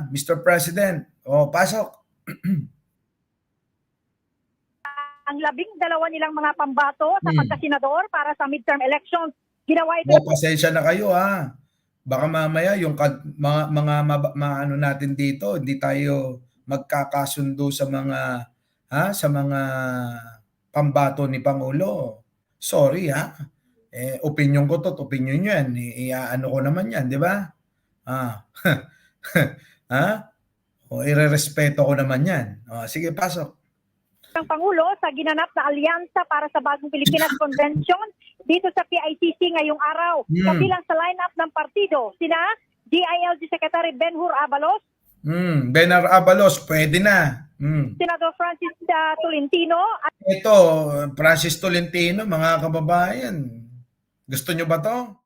Mr. President, pasok. Ang 12 nilang mga pambato sa pagkasenador para sa midterm elections. Ginawa ito. Pasensya na kayo Baka mamaya yung mga ano natin dito, hindi tayo magkakasundo sa mga pambato ni Pangulo. Sorry opinion ko to, opinion nyo yan. Ano ko naman yan, di ba? Irerespeto ko naman yan. Sige, pasok. Ang Pangulo sa ginanap na alyansa para sa Bagong Pilipinas Convention dito sa PICC ngayong araw. Kabilang sa lineup ng partido, sina DILG Secretary Benhur Abalos, Benhur Abalos, pwede na. Senador Francis Tolentino. Ito, Francis Tolentino, mga kababayan. Gusto nyo ba to?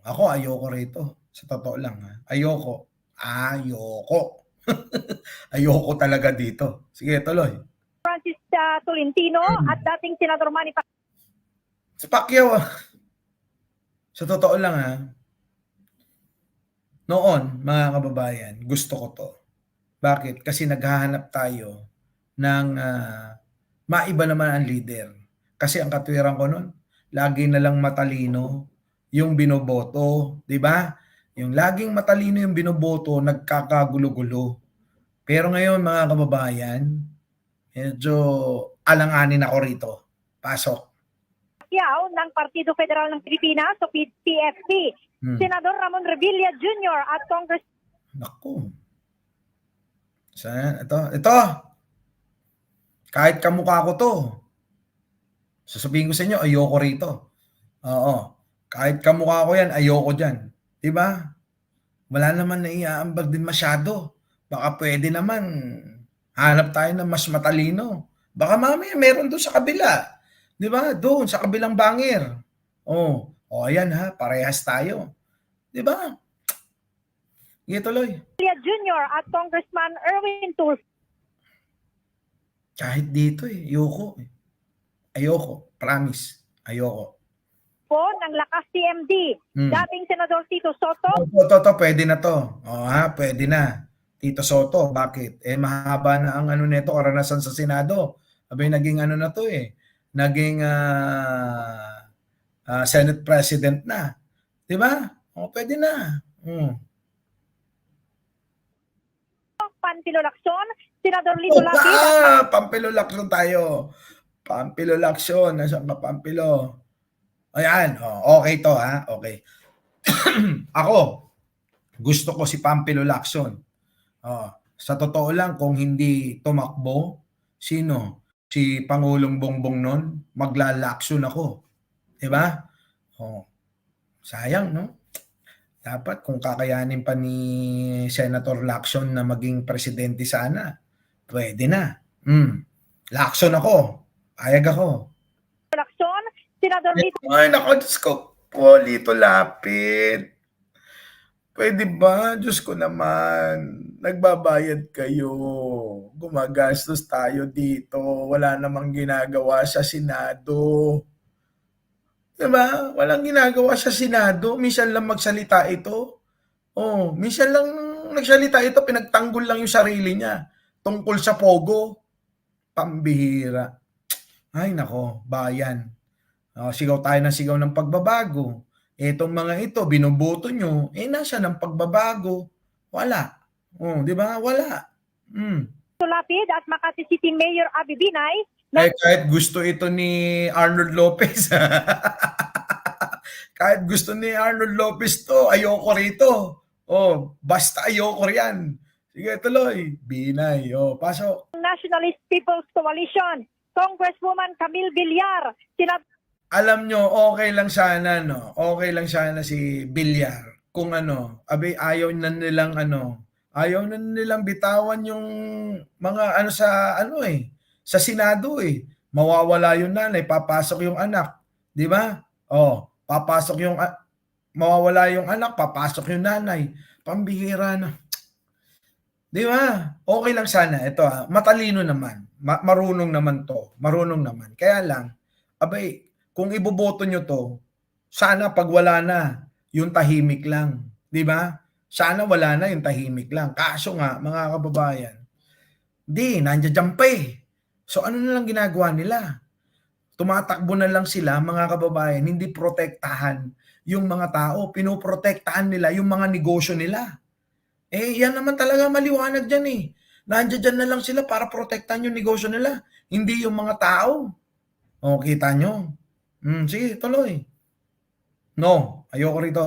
Ako, ayoko rito. Sa totoo lang. Ayoko. Ayoko talaga dito. Sige, tuloy. Francis Tolentino at dating Senador Manny Pacquiao. Sa Pacquiao, sa totoo lang noon, mga kababayan, gusto ko to. Bakit? Kasi naghahanap tayo ng maiba naman ang leader. Kasi ang katwiran ko noon, lagi na lang matalino yung binoboto, di ba? Yung laging matalino yung binoboto, nagkakagulo-gulo. Pero ngayon, mga kababayan, medyo alanganin ako rito. Pasok. Ng Partido Federal ng Pilipinas o PFP, Senador Ramon Revilla Jr. at Congress. Naku. Ito. Kahit kamukha ko to, sasabihin ko sa inyo, ayoko rito. Oo. Kahit kamukha ko yan, ayoko dyan. Diba? Wala naman na iaambag din masyado. Baka pwede naman hanap tayo ng mas matalino. Baka mamaya meron doon sa kabila. Diba? Doon, sa kabilang bangir. Ayan parehas tayo. Diba? Sige, tuloy. Jr. at Congressman Erwin Tulfo. Kahit dito ayoko. Ayoko. Promise. Ayoko. Ng Lakas TMD. Dating Senador Tito Soto. Ito, pwede na to. Pwede na. Tito Soto, bakit? Mahaba na ang nito, karanasan sa Senado. Abay, naging na to naging Senate President na. Di ba? Pwede na. Panfilo Lacson, Senador Lito Lapid. Pampilo Lacson tayo. Pampilo Lacson. Nasaan ka, Pampilo? Ayan. Okay to, Okay. Ako, gusto ko si Pampilo Lacson. Sa totoo lang, kung hindi tumakbo, sino? Si Pangulong Bongbong nun, maglalakson ako. Diba? Sayang, no? Dapat kung kakayanin pa ni Senator Lacson na maging presidente sana, pwede na. Lacson ako. Ayag ako. Lacson, Senador Lito. Ay, naku, Diyos ko po, Lito Lapid. Pwede ba? Diyos ko naman, nagbabayad kayo. Gumagastos tayo dito. Wala namang ginagawa sa Senado. Diba? Walang ginagawa sa Senado. Minsan lang magsalita ito. Minsan lang nagsalita ito, pinagtanggol lang yung sarili niya. Tungkol sa Pogo. Pambihira. Ay nako, bayan. Sigaw tayo ng sigaw ng pagbabago. Etong mga ito, binoboto nyo, nasa ng pagbabago. Wala. Di ba? Wala. Lapid at Makati City Mayor Abby Binay. Kahit gusto ito ni Arnold Lopez. Kahit gusto ni Arnold Lopez to, ayoko rito. Basta ayoko riyan. Sige, tuloy. Binay. Pasok. Nationalist People's Coalition, Congresswoman Camille Villar. Alam nyo, okay lang sana, no? Okay lang sana si Villar. Kung ayaw na nilang bitawan yung mga sa Senado Mawawala yung nanay, papasok yung anak. Di ba? Papasok mawawala yung anak, papasok yung nanay. Pambihira na. Di ba? Okay lang sana. Ito matalino naman. Marunong naman to. Marunong naman. Kaya lang, kung iboboto nyo to, sana pag wala na, yung tahimik lang. Di ba? Sana wala na yung tahimik lang. Kaso nga, mga kababayan, nandiyan pa eh. So ano na lang ginagawa nila? Tumatakbo na lang sila, mga kababayan, hindi protektahan yung mga tao. Pinoprotektahan nila yung mga negosyo nila. Yan naman talaga maliwanag dyan eh. Nandiyan na lang sila para protektahan yung negosyo nila. Hindi yung mga tao. Kita nyo? Sige, tuloy. No, ayoko rito.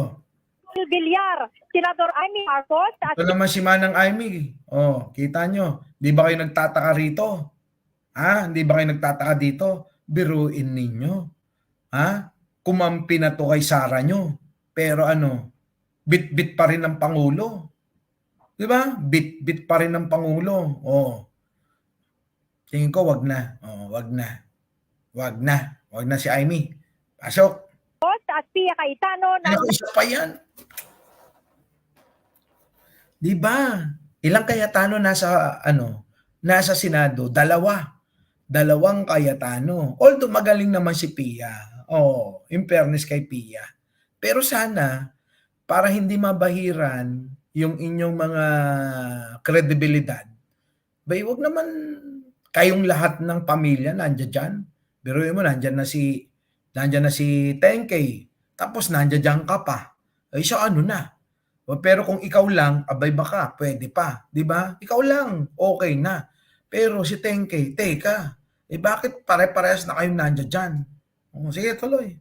Villar, Senador Amy Marcos at Ito naman si Manang Amy. Kita nyo. Di ba kayo nagtataka rito? Hindi ba kayo nagtataka dito? Biruin ninyo. Kumampi na to kay Sara nyo. Pero bit-bit pa rin ng Pangulo. Di ba? Bit-bit pa rin ng Pangulo. Tingin ko wag na. Wag na. Wag na. Wag na si Amy. Pasok. at Pia Cayetano ng Isa pa yan. Di ba? Ilang Cayetano nasa Senado? Dalawang Cayetano. Although magaling naman si Pia. In fairness kay Pia. Pero sana, para hindi mabahiran yung inyong mga kredibilidad, wag naman kayong lahat ng pamilya nandiyan dyan. Biruin mo, nandiyan na si Tenkey. Tapos nandiyan ka pa. So ano na? Pero kung ikaw lang, abay baka, pwede pa. Di ba? Ikaw lang, okay na. Pero si Tenkey, teka, bakit pare-parehas na kayong nandiyan dyan? Sige, tuloy.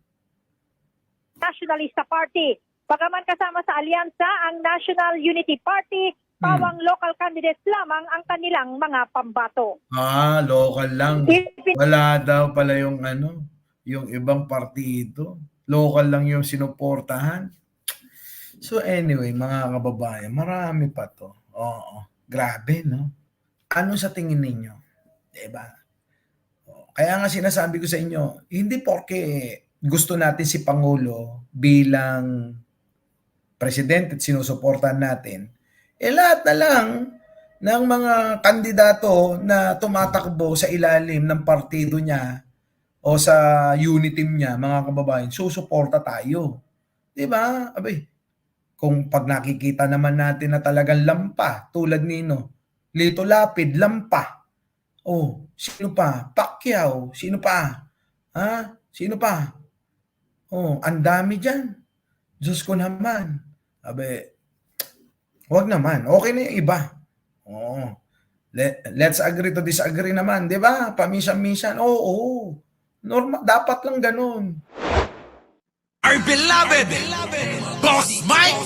Nationalista Party. Bagaman kasama sa alyansa ang National Unity Party, pawang local candidates lamang ang kanilang mga pambato. Local lang. Wala daw pala yung yung ibang partido. Local lang yung sinuportahan. So anyway, mga kababayan, marami pa to. Grabe, no? Ano sa tingin ninyo? Diba? Kaya nga sinasabi ko sa inyo, hindi porke gusto natin si Pangulo bilang presidente at sinusuportahan natin, lahat na lang ng mga kandidato na tumatakbo sa ilalim ng partido niya o sa unit team niya, mga kababayan, susuporta tayo. Diba? Abay, kung pag nakikita naman natin na talagang lampa, tulad nino, Lito Lapid, lampa. Sino pa? Pacquiao, sino pa? Sino pa? Ang dami dyan. Diyos ko naman. Abe, wag naman. Okay na yung iba. Let's agree to disagree naman, di ba? Paminsan-minsan. Normal, dapat lang ganun. Our beloved Boss Mike